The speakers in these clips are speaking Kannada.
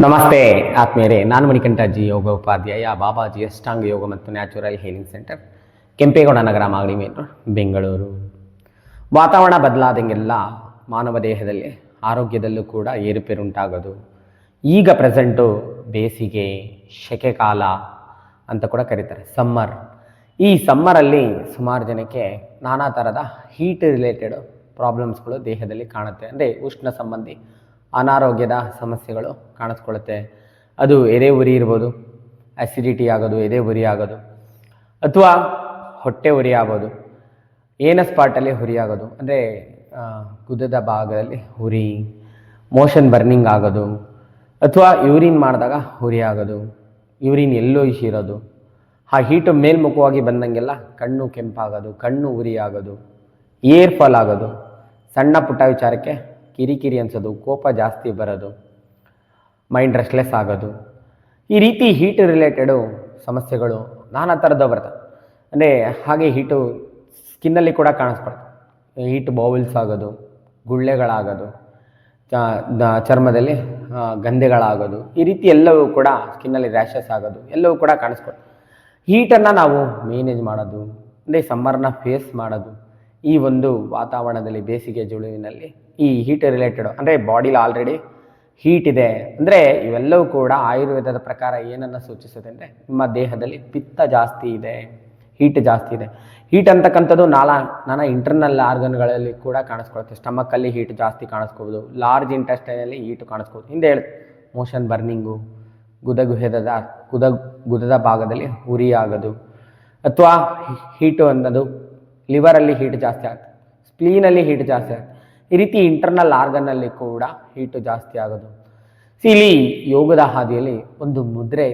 ನಮಸ್ತೆ ಆತ್ಮೀಯರೇ, ನಾನು ಮಣಿಕಂಠಜಿ ಯೋಗ ಉಪಾಧ್ಯಾಯ, ಬಾಬಾಜಿ ಅಷ್ಟಾಂಗ ಯೋಗ ಮತ್ತು ನ್ಯಾಚುರಲ್ ಹೀಲಿಂಗ್ ಸೆಂಟರ್, ಕೆಂಪೇಗೌಡ ನಗರ, ಮಾಗಡಿ ಮೇನ್ ರೋಡ್, ಬೆಂಗಳೂರು. ವಾತಾವರಣ ಬದಲಾದಂಗೆಲ್ಲ ಮಾನವ ದೇಹದಲ್ಲಿ ಆರೋಗ್ಯದಲ್ಲೂ ಕೂಡ ಏರುಪೇರುಂಟಾಗೋದು. ಈಗ ಪ್ರೆಸೆಂಟು ಬೇಸಿಗೆ, ಸೆಕೆ ಕಾಲ ಅಂತ ಕೂಡ ಕರೀತಾರೆ, ಸಮ್ಮರ್. ಈ ಸಮ್ಮರಲ್ಲಿ ಸುಮಾರು ಜನಕ್ಕೆ ನಾನಾ ಥರದ ಹೀಟ್ ರಿಲೇಟೆಡ್ ಪ್ರಾಬ್ಲಮ್ಸ್ಗಳು ದೇಹದಲ್ಲಿ ಕಾಣುತ್ತೆ. ಅಂದರೆ ಉಷ್ಣ ಸಂಬಂಧಿ ಅನಾರೋಗ್ಯದ ಸಮಸ್ಯೆಗಳು ಕಾಣಿಸ್ಕೊಳ್ಳುತ್ತೆ. ಅದು ಎದೆ ಉರಿ ಇರ್ಬೋದು, ಅಸಿಡಿಟಿ ಆಗೋದು, ಎದೆ ಉರಿ ಆಗೋದು, ಅಥವಾ ಹೊಟ್ಟೆ ಉರಿ ಆಗೋದು, ಏನ ಸ್ಪಾಟಲ್ಲಿ ಉರಿ ಆಗೋದು, ಅಂದರೆ ಗುದದ ಭಾಗದಲ್ಲಿ ಉರಿ, ಮೋಷನ್ ಬರ್ನಿಂಗ್ ಆಗೋದು, ಅಥವಾ ಯೂರಿನ್ ಮಾಡಿದಾಗ ಉರಿ ಆಗೋದು, ಯೂರಿನ್ ಎಲ್ಲೋ ಇರೋದು, ಆ ಹೀಟು ಮೇಲ್ಮುಖವಾಗಿ ಬಂದಂಗೆಲ್ಲ ಕಣ್ಣು ಕೆಂಪಾಗೋದು, ಕಣ್ಣು ಉರಿ ಆಗೋದು, ಏರ್ ಫಾಲ್ ಆಗೋದು, ಸಣ್ಣ ಪುಟ್ಟ ವಿಚಾರಕ್ಕೆ ಕಿರಿಕಿರಿ ಅನಿಸೋದು, ಕೋಪ ಜಾಸ್ತಿ ಬರೋದು, ಮೈಂಡ್ ರೆಸ್ಟ್ಲೆಸ್ ಆಗೋದು. ಈ ರೀತಿ ಹೀಟ್ ರಿಲೇಟೆಡು ಸಮಸ್ಯೆಗಳು ನಾನಾ ಥರದ್ದು ಬರ್ತವೆ. ಅಂದರೆ ಹಾಗೆ ಹೀಟು ಸ್ಕಿನ್ನಲ್ಲಿ ಕೂಡ ಕಾಣಿಸ್ಕೊಳ್ತದೆ. ಹೀಟ್ ಬೌಲ್ಸ್ ಆಗೋದು, ಗುಳ್ಳೆಗಳಾಗೋದು, ಚರ್ಮದಲ್ಲಿ ಗಂಧೆಗಳಾಗೋದು, ಈ ರೀತಿ ಎಲ್ಲವೂ ಕೂಡ ಸ್ಕಿನ್ನಲ್ಲಿ ರ್ಯಾಷಸ್ ಆಗೋದು ಎಲ್ಲವೂ ಕೂಡ ಕಾಣಿಸ್ಕೊಳ್ತದೆ. ಹೀಟನ್ನು ನಾವು ಮೇನೇಜ್ ಮಾಡೋದು, ಅಂದರೆ ಸಮ್ಮರ್ನ ಫೇಸ್ ಮಾಡೋದು, ಈ ಒಂದು ವಾತಾವರಣದಲ್ಲಿ ಬೇಸಿಗೆ ಜುಳುವಿನಲ್ಲಿ ಈ ಹೀಟ್ ರಿಲೇಟೆಡ್, ಅಂದರೆ ಬಾಡಿಲಿ ಆಲ್ರೆಡಿ ಹೀಟ್ ಇದೆ ಅಂದರೆ ಇವೆಲ್ಲವೂ ಕೂಡ ಆಯುರ್ವೇದದ ಪ್ರಕಾರ ಏನನ್ನು ಸೂಚಿಸುತ್ತೆ ಅಂದರೆ ನಿಮ್ಮ ದೇಹದಲ್ಲಿ ಪಿತ್ತ ಜಾಸ್ತಿ ಇದೆ, ಹೀಟ್ ಜಾಸ್ತಿ ಇದೆ. ಹೀಟ್ ಅಂತಕ್ಕಂಥದ್ದು ನಾನಾ ಇಂಟರ್ನಲ್ ಆರ್ಗನ್ಗಳಲ್ಲಿ ಕೂಡ ಕಾಣಿಸ್ಕೊಳುತ್ತೆ. ಸ್ಟಮಕ್ಕಲ್ಲಿ ಹೀಟ್ ಜಾಸ್ತಿ ಕಾಣಿಸ್ಕೋಬೋದು, ಲಾರ್ಜ್ ಇಂಟೆಸ್ಟೈನಲ್ಲಿ ಹೀಟ್ ಕಾಣಿಸ್ಕೋಬೋದು. ಹಿಂದೆ ಹೇಳಿ ಮೋಷನ್ ಬರ್ನಿಂಗು, ಗುದದ ಭಾಗದಲ್ಲಿ ಉರಿ ಆಗೋದು, ಅಥವಾ ಹೀಟು ಅನ್ನೋದು ಲಿವರಲ್ಲಿ ಹೀಟ್ ಜಾಸ್ತಿ ಆಗುತ್ತೆ, ಸ್ಪ್ಲೀನಲ್ಲಿ ಹೀಟ್ ಜಾಸ್ತಿ ಆಗುತ್ತೆ. ಈ ರೀತಿ ಇಂಟರ್ನಲ್ ಆರ್ಗನ್ನಲ್ಲಿ ಕೂಡ ಹೀಟು ಜಾಸ್ತಿ ಆಗೋದು. ಇಲ್ಲಿ ಯೋಗದ ಹಾದಿಯಲ್ಲಿ ಒಂದು ಮುದ್ರೆ,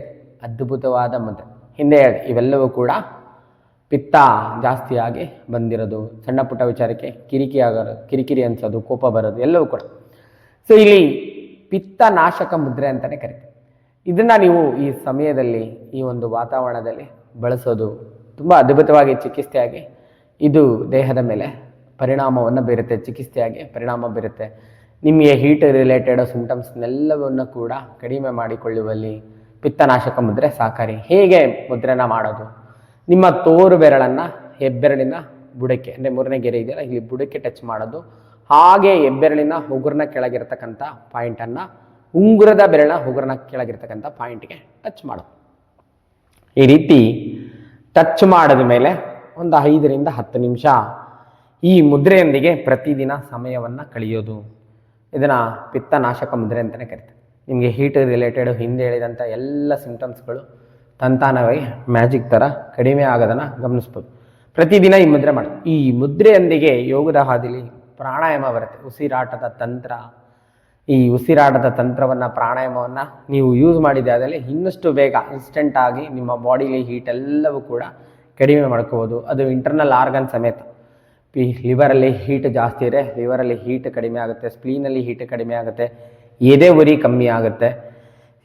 ಅದ್ಭುತವಾದ ಮುದ್ರೆ. ಹಿಂದೆ ಇವೆಲ್ಲವೂ ಕೂಡ ಪಿತ್ತ ಜಾಸ್ತಿಯಾಗಿ ಬಂದಿರೋದು, ಸಣ್ಣ ಪುಟ್ಟ ವಿಚಾರಕ್ಕೆ ಕಿರಿಕಿರಿ ಅನ್ಸೋದು, ಕೋಪ ಬರೋದು ಎಲ್ಲವೂ ಕೂಡ. ಇಲ್ಲಿ ಪಿತ್ತ ನಾಶಕ ಮುದ್ರೆ ಅಂತಲೇ ಕರಿತೀವಿ. ಇದನ್ನು ನೀವು ಈ ಸಮಯದಲ್ಲಿ ಈ ಒಂದು ವಾತಾವರಣದಲ್ಲಿ ಬಳಸೋದು ತುಂಬ ಅದ್ಭುತವಾಗಿ ಚಿಕಿತ್ಸೆಯಾಗಿ ಇದು ದೇಹದ ಮೇಲೆ ಪರಿಣಾಮವನ್ನು ಬೀರುತ್ತೆ, ಚಿಕಿತ್ಸೆಯಾಗಿ ಪರಿಣಾಮ ಬೀರುತ್ತೆ. ನಿಮಗೆ ಹೀಟ್ ರಿಲೇಟೆಡ್ ಸಿಂಟಮ್ಸ್ನೆಲ್ಲವನ್ನು ಕೂಡ ಕಡಿಮೆ ಮಾಡಿಕೊಳ್ಳುವಲ್ಲಿ ಪಿತ್ತನಾಶಕ ಮುದ್ರೆ ಸಹಕಾರಿ. ಹೇಗೆ ಮುದ್ರೆನ ಮಾಡೋದು? ನಿಮ್ಮ ತೋರು ಬೆರಳನ್ನು ಹೆಬ್ಬೆರಳಿನ ಬುಡಕ್ಕೆ, ಅಂದರೆ ಮೂರನೇ ಗೆರೆ ಇದೆಯಲ್ಲ ಇಲ್ಲಿ ಬುಡಕ್ಕೆ ಟಚ್ ಮಾಡೋದು. ಹಾಗೆ ಹೆಬ್ಬೆರಳಿನ ಉಗುರಿನ ಕೆಳಗಿರ್ತಕ್ಕಂಥ ಪಾಯಿಂಟನ್ನು ಉಂಗುರದ ಬೆರಳಿನ ಉಗುರಿನ ಕೆಳಗಿರ್ತಕ್ಕಂಥ ಪಾಯಿಂಟ್ಗೆ ಟಚ್ ಮಾಡೋದು. ಈ ರೀತಿ ಟಚ್ ಮಾಡಿದ ಮೇಲೆ ಒಂದು 5ರಿಂದ 10 ನಿಮಿಷ ಈ ಮುದ್ರೆಯೊಂದಿಗೆ ಪ್ರತಿದಿನ ಸಮಯವನ್ನು ಕಳೆಯೋದು. ಇದನ್ನು ಪಿತ್ತನಾಶಕ ಮುದ್ರೆ ಅಂತಲೇ ಕರಿತಾರೆ. ನಿಮಗೆ ಹೀಟ್ ರಿಲೇಟೆಡ್ ಹಿಂದೆ ಹೇಳಿದಂಥ ಎಲ್ಲ ಸಿಂಟಮ್ಸ್ಗಳು ತಂತಾನವಾಗಿ ಮ್ಯಾಜಿಕ್ ಥರ ಕಡಿಮೆ ಆಗೋದನ್ನು ಗಮನಿಸ್ಬೋದು. ಪ್ರತಿದಿನ ಈ ಮುದ್ರೆ ಮಾಡಿ. ಈ ಮುದ್ರೆಯೊಂದಿಗೆ ಯೋಗದ ಹಾದಿಲಿ ಪ್ರಾಣಾಯಾಮ ಬರುತ್ತೆ, ಉಸಿರಾಟದ ತಂತ್ರ. ಈ ಉಸಿರಾಟದ ತಂತ್ರವನ್ನು, ಪ್ರಾಣಾಯಾಮವನ್ನು ನೀವು ಯೂಸ್ ಮಾಡಿದೆ ಆದಲ್ಲಿ ಇನ್ನಷ್ಟು ಬೇಗ ಇನ್ಸ್ಟೆಂಟಾಗಿ ನಿಮ್ಮ ಬಾಡಿಲಿ ಹೀಟ್ ಎಲ್ಲವೂ ಕೂಡ ಕಡಿಮೆ ಮಾಡ್ಕೋಬೋದು. ಅದು ಇಂಟರ್ನಲ್ ಆರ್ಗನ್ ಸಮೇತ. ಲಿವರಲ್ಲಿ ಹೀಟ್ ಜಾಸ್ತಿ ಇದೆ, ಲಿವರಲ್ಲಿ ಹೀಟ್ ಕಡಿಮೆ ಆಗುತ್ತೆ, ಸ್ಪ್ಲೀನಲ್ಲಿ ಹೀಟ್ ಕಡಿಮೆ ಆಗುತ್ತೆ, ಎದೆ ಉರಿ ಕಮ್ಮಿ ಆಗುತ್ತೆ.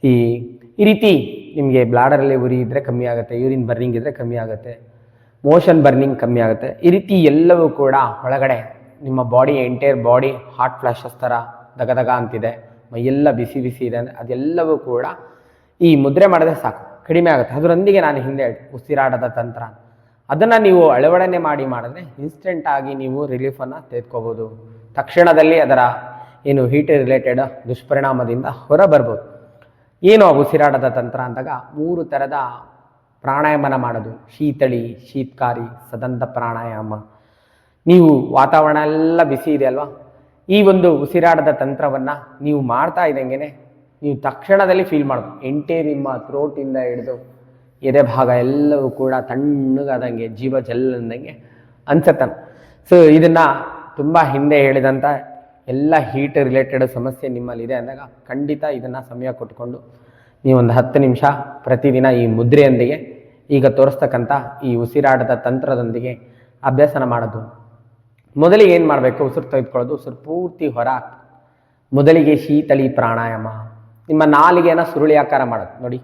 ಈ ರೀತಿ ನಿಮಗೆ ಬ್ಲಾಡರಲ್ಲಿ ಉರಿ ಇದ್ದರೆ ಕಮ್ಮಿ ಆಗುತ್ತೆ, ಯೂರಿನ್ ಬರ್ನಿಂಗ್ ಇದ್ದರೆ ಕಮ್ಮಿ ಆಗುತ್ತೆ, ಮೋಷನ್ ಬರ್ನಿಂಗ್ ಕಮ್ಮಿ ಆಗುತ್ತೆ. ಈ ರೀತಿ ಎಲ್ಲವೂ ಕೂಡ ಒಳಗಡೆ ನಿಮ್ಮ body, entire body hot flashes ಥರ ದಗದಗ ಅಂತಿದೆ, ಮೈಯೆಲ್ಲ ಬಿಸಿ ಬಿಸಿ ಇದೆ ಅಂದರೆ ಅದೆಲ್ಲವೂ ಕೂಡ ಈ ಮುದ್ರೆ ಮಾಡಿದ್ರೆ ಸಾಕು, ಕಡಿಮೆ ಆಗುತ್ತೆ. ಅದರೊಂದಿಗೆ ನಾನು ಹಿಂದೆ ಉಸಿರಾಟದ ತಂತ್ರ, ಅದನ್ನು ನೀವು ಅಳವಡನೆ ಮಾಡಿದ್ರೆ ಇನ್ಸ್ಟೆಂಟಾಗಿ ನೀವು ರಿಲೀಫನ್ನು ತೆಗೆದುಕೋಬೋದು. ತಕ್ಷಣದಲ್ಲಿ ಅದರ ಏನು ಹೀಟ್ ರಿಲೇಟೆಡ್ ದುಷ್ಪರಿಣಾಮದಿಂದ ಹೊರ ಬರ್ಬೋದು. ಏನು ಉಸಿರಾಟದ ತಂತ್ರ ಅಂದಾಗ 3 ಥರದ ಪ್ರಾಣಾಯಾಮನ ಮಾಡೋದು. ಶೀತಳಿ, ಶೀತ್ಕಾರಿ, ಸದಂತ ಪ್ರಾಣಾಯಾಮ. ನೀವು ವಾತಾವರಣ ಎಲ್ಲ ಬಿಸಿ ಇದೆ ಅಲ್ವಾ, ಈ ಒಂದು ಉಸಿರಾಟದ ತಂತ್ರವನ್ನು ನೀವು ಮಾಡ್ತಾ ಇದ್ದಂಗೆ ನೀವು ತಕ್ಷಣದಲ್ಲಿ ಫೀಲ್ ಮಾಡೋದು. ಎಂಟೈರ್ ನಿಮ್ಮ ಥ್ರೋಟಿಂದ ಹಿಡಿದು ಎದೆ ಭಾಗ ಎಲ್ಲವೂ ಕೂಡ ತಣ್ಣಗಾದಂಗೆ, ಜೀವ ಜಲ್ಲಂದಂಗೆ ಅನ್ಸತ್ತೆ. ಇದನ್ನು ತುಂಬ ಹಿಂದೆ ಹೇಳಿದಂಥ ಎಲ್ಲ ಹೀಟ್ ರಿಲೇಟೆಡ್ ಸಮಸ್ಯೆ ನಿಮ್ಮಲ್ಲಿದೆ ಅಂದಾಗ ಖಂಡಿತ ಇದನ್ನು ಸಮಯ ಕೊಟ್ಕೊಂಡು ನೀವೊಂದು 10 ನಿಮಿಷ ಪ್ರತಿದಿನ ಈ ಮುದ್ರೆಯೊಂದಿಗೆ, ಈಗ ತೋರಿಸ್ತಕ್ಕಂಥ ಈ ಉಸಿರಾಟದ ತಂತ್ರದೊಂದಿಗೆ ಅಭ್ಯಾಸನ ಮಾಡೋದು. ಮೊದಲಿಗೆ ಏನು ಮಾಡಬೇಕು? ಉಸಿರು ತೆಗೆದುಕೊಳ್ಳೋದು, ಉಸಿರು ಪೂರ್ತಿ ಹೊರ ಹಾಕ್ತದೆ. ಮೊದಲಿಗೆ ಶೀತಳಿ ಪ್ರಾಣಾಯಾಮ. ನಿಮ್ಮ ನಾಲಿಗೆಯನ್ನು ಸುರುಳಿ ಆಕಾರ ಮಾಡೋದು ನೋಡಿ.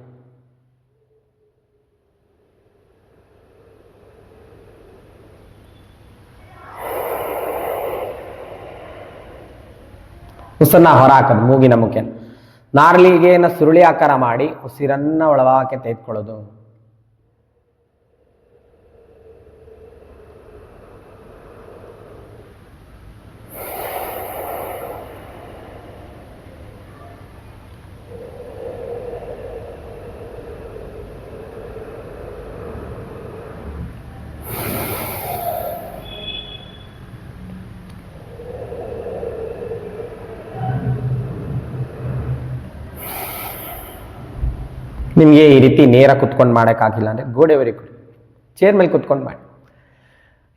ಉಸಿರನ್ನ ಹೊರ ಹಾಕೋದು ಮೂಗಿನ ಮುಖೇನ. ನಾಲಿಗೆಯನ್ನು ಸುರುಳಿ ಆಕಾರ ಮಾಡಿ ಉಸಿರನ್ನು ಒಳಭಾಗಕ್ಕೆ ತೆಗೆದುಕೊಳ್ಳೋದು. ನಿಮಗೆ ಈ ರೀತಿ ನೇರ ಕುತ್ಕೊಂಡು ಮಾಡೋಕ್ಕಾಗಿಲ್ಲ ಅಂದರೆ ಗೋಡೆವರೆಗೆ ಚೇರ್ ಮೇಲೆ ಕುತ್ಕೊಂಡು ಮಾಡಿ.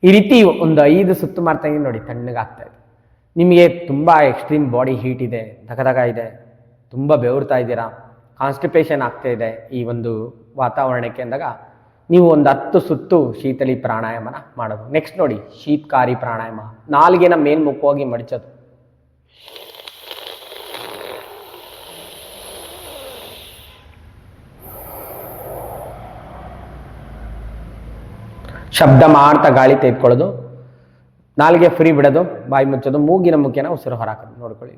ಈ ರೀತಿ ಒಂದು 5 ಸುತ್ತು ಮಾಡ್ತಾ ಇದ್ದೀನಿ ನೋಡಿ, ತಣ್ಣಗಾಗ್ತಾ ಇದೆ. ನಿಮಗೆ ತುಂಬ ಎಕ್ಸ್ಟ್ರೀಮ್ ಬಾಡಿ ಹೀಟ್ ಇದೆ, ಧಗಧಗ ಇದೆ, ತುಂಬ ಬೆವರ್ತಾ ಇದ್ದೀರಾ, ಕಾನ್ಸ್ಟಿಪೇಷನ್ ಆಗ್ತಾ ಇದೆ ಈ ಒಂದು ವಾತಾವರಣಕ್ಕೆ ಅಂದಾಗ ನೀವು ಒಂದು 10 ಸುತ್ತು ಶೀತಳಿ ಪ್ರಾಣಾಯಾಮನ ಮಾಡೋದು. ನೆಕ್ಸ್ಟ್ ನೋಡಿ, ಶೀತಕಾರಿ ಪ್ರಾಣಾಯಾಮ. ನಾಲಿಗೆನ ಮೇಲ್ಮುಖವಾಗಿ ಮಡಚೋದು. ಶಬ್ದ ಮಾಡ್ತಾ ಗಾಳಿ ತೆಗೆದುಕೊಳ್ಳೋದು, ನಾಲಿಗೆ ಫ್ರೀ ಬಿಡೋದು, ಬಾಯಿ ಮುಚ್ಚೋದು, ಮೂಗಿನ ಮುಖೇನ ಉಸಿರು ಹೊರಾಕೋದು. ನೋಡ್ಕೊಳ್ಳಿ.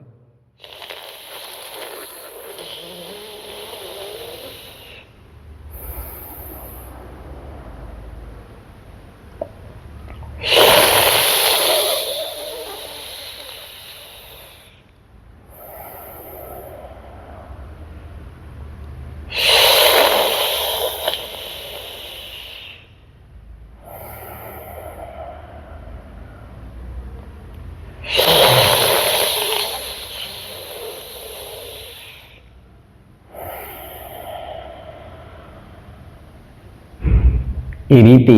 ಈ ರೀತಿ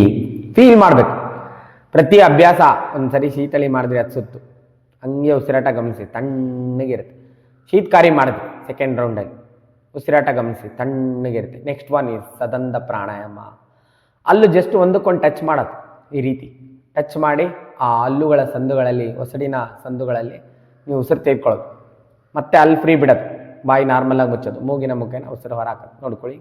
ಫೀಲ್ ಮಾಡಬೇಕು. ಪ್ರತಿ ಅಭ್ಯಾಸ ಒಂದ್ಸರಿ ಶೀತಳಿ ಮಾಡಿದ್ರೆ 10 ಸುತ್ತು ಹಂಗೆ ಉಸಿರಾಟ ಗಮನಿಸಿ, ತಣ್ಣಗಿರುತ್ತೆ. ಶೀತಕಾರಿ ಮಾಡಿದ್ವಿ ಸೆಕೆಂಡ್ ರೌಂಡಲ್ಲಿ, ಉಸಿರಾಟ ಗಮನಿಸಿ, ತಣ್ಣಗಿರುತ್ತೆ. ನೆಕ್ಸ್ಟ್ ಒನ್ ಈಸ್ ಸದಂದ ಪ್ರಾಣಾಯಾಮ. ಅಲ್ಲೂ ಜಸ್ಟ್ ಒಂದಕ್ಕೊಂದು ಟಚ್ ಮಾಡೋದು. ಈ ರೀತಿ ಟಚ್ ಮಾಡಿ ಆ ಹಲ್ಲುಗಳ ಸಂದುಗಳಲ್ಲಿ, ಒಸಡಿನ ಸಂದುಗಳಲ್ಲಿ ನೀವು ಉಸಿರು ತೆಗೆದುಕೊಳ್ಳೋದು. ಮತ್ತೆ ಅಲ್ಲಿ ಫ್ರೀ ಬಿಡೋದು, ಬಾಯಿ ನಾರ್ಮಲಾಗಿ ಮುಚ್ಚೋದು, ಮೂಗಿನ ಮುಖೇನ ಉಸಿರು ಹೊರಾಕೋದು. ನೋಡ್ಕೊಳ್ಳಿ.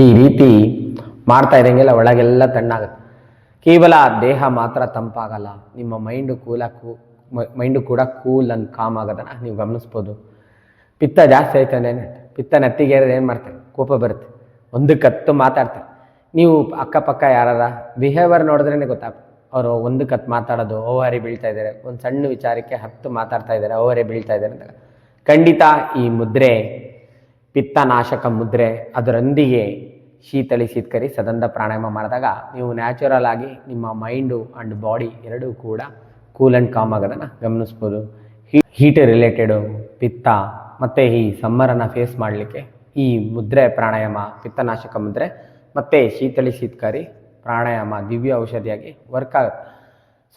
ಈ ರೀತಿ ಮಾಡ್ತಾ ಇದ್ದಂಗೆಲ್ಲ ಒಳಗೆಲ್ಲ ತಣ್ಣಾಗುತ್ತೆ. ಕೇವಲ ದೇಹ ಮಾತ್ರ ತಂಪಾಗಲ್ಲ, ನಿಮ್ಮ ಮೈಂಡು ಕೂಡ ಕೂಲ್ ಅಂಡ್ ಕಾಮ್ ಆಗೋದನ್ನು ನೀವು ಗಮನಿಸ್ಬೋದು. ಪಿತ್ತ ಜಾಸ್ತಿ ಆಯ್ತಾನೆ, ಪಿತ್ತ ನೆತ್ತಿಗೇರಿದ್ರೆ ಏನು ಮಾಡ್ತಾರೆ, ಕೋಪ ಬರುತ್ತೆ, ಒಂದಕ್ಕೆ 10 ಮಾತಾಡ್ತಾರೆ. ನೀವು ಅಕ್ಕಪಕ್ಕ ಯಾರ ಬಿಹೇವಿಯರ್ ನೋಡಿದ್ರೇ ಗೊತ್ತಾಗ್ತದೆ. ಅವರು ಒಂದಕ್ಕೆ 10 ಮಾತಾಡೋದು, ಓವರಿ ಬೀಳ್ತಾ ಇದ್ದಾರೆ, ಒಂದು ಸಣ್ಣ ವಿಚಾರಕ್ಕೆ 10 ಮಾತಾಡ್ತಾ ಇದ್ದಾರೆ, ಓವರೇ ಬೀಳ್ತಾ ಇದ್ದಾರೆ ಅಂತ. ಖಂಡಿತ ಈ ಮುದ್ರೆ ಪಿತ್ತನಾಶಕ ಮುದ್ರೆ, ಅದರೊಂದಿಗೆ ಶೀತಳಿ ಶೀತಕರಿ ಸದಂದ ಪ್ರಾಣಾಯಾಮ ಮಾಡಿದಾಗ ನೀವು ನ್ಯಾಚುರಲ್ ಆಗಿ ನಿಮ್ಮ ಮೈಂಡು ಆ್ಯಂಡ್ ಬಾಡಿ ಎರಡೂ ಕೂಡ ಕೂಲ್ ಆ್ಯಂಡ್ ಕಾಮ್ ಆಗೋದನ್ನು ಗಮನಿಸ್ಬೋದು. ಹೀಟ್ ರಿಲೇಟೆಡು ಪಿತ್ತ ಮತ್ತು ಈ ಸಮ್ಮರನ್ನು ಫೇಸ್ ಮಾಡಲಿಕ್ಕೆ ಈ ಮುದ್ರೆ ಪ್ರಾಣಾಯಾಮ, ಪಿತ್ತನಾಶಕ ಮುದ್ರೆ ಮತ್ತು ಶೀತಳಿ ಶೀತಕಾರಿ ಪ್ರಾಣಾಯಾಮ ದಿವ್ಯ ಔಷಧಿಯಾಗಿ ವರ್ಕ್ ಆಗುತ್ತೆ.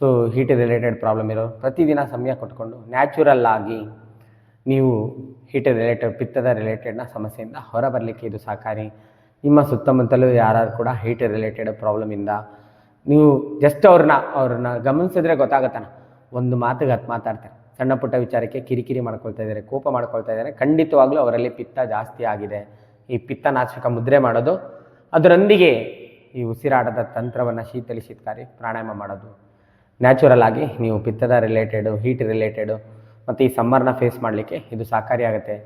ಸೊ ಹೀಟ್ ರಿಲೇಟೆಡ್ ಪ್ರಾಬ್ಲಮ್ ಇರೋರು ಪ್ರತಿದಿನ ಸಮಯ ಕೊಟ್ಕೊಂಡು ನ್ಯಾಚುರಲ್ ಆಗಿ ನೀವು ಹೀಟ್ ರಿಲೇಟೆಡ್, ಪಿತ್ತದ ರಿಲೇಟೆಡ್ನ ಸಮಸ್ಯೆಯಿಂದ ಹೊರಬರಲಿಕ್ಕೆ ಇದು ಸಹಕಾರಿ. ನಿಮ್ಮ ಸುತ್ತಮುತ್ತಲೂ ಯಾರು ಕೂಡ ಹೀಟ್ ರಿಲೇಟೆಡ್ ಪ್ರಾಬ್ಲಮಿಂದ ನೀವು ಜಸ್ಟ್ ಅವ್ರನ್ನ ಗಮನಿಸಿದ್ರೆ ಗೊತ್ತಾಗತ್ತಾನ. ಒಂದು ಮಾತಿಗೆ 10 ಮಾತಾಡ್ತಾರೆ, ಸಣ್ಣ ಪುಟ್ಟ ವಿಚಾರಕ್ಕೆ ಕಿರಿಕಿರಿ ಮಾಡ್ಕೊಳ್ತಾ ಇದ್ದಾರೆ, ಕೋಪ ಮಾಡ್ಕೊಳ್ತಾ ಇದ್ದಾರೆ, ಖಂಡಿತವಾಗ್ಲೂ ಅವರಲ್ಲಿ ಪಿತ್ತ ಜಾಸ್ತಿ ಆಗಿದೆ. ಈ ಪಿತ್ತನಾಶಕ ಮುದ್ರೆ ಮಾಡೋದು, ಅದರೊಂದಿಗೆ ಈ ಉಸಿರಾಟದ ತಂತ್ರವನ್ನು ಶೀತಳಿ ಶೀತಕಾರಿ ಪ್ರಾಣಾಯಾಮ ಮಾಡೋದು, ನ್ಯಾಚುರಲ್ ಆಗಿ ನೀವು ಪಿತ್ತದ ರಿಲೇಟೆಡು, ಹೀಟ್ ರಿಲೇಟೆಡು ಮತ್ತು ಈ ಸಮ್ಮರ್ನ ಫೇಸ್ ಮಾಡಲಿಕ್ಕೆ ಇದು ಸಹಕಾರಿಯಾಗುತ್ತೆ.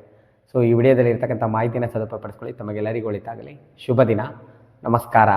ಸೊ ಈ ವಿಡಿಯೋದಲ್ಲಿ ಇರ್ತಕ್ಕಂಥ ಮಾಹಿತಿನ ಸದುಪಯೋಗಪಡಿಸ್ಕೊಳ್ಳಿ. ತಮಗೆಲ್ಲರಿಗೂ ಒಳಿತಾಗಲಿ. ಶುಭ ದಿನ. ನಮಸ್ಕಾರ.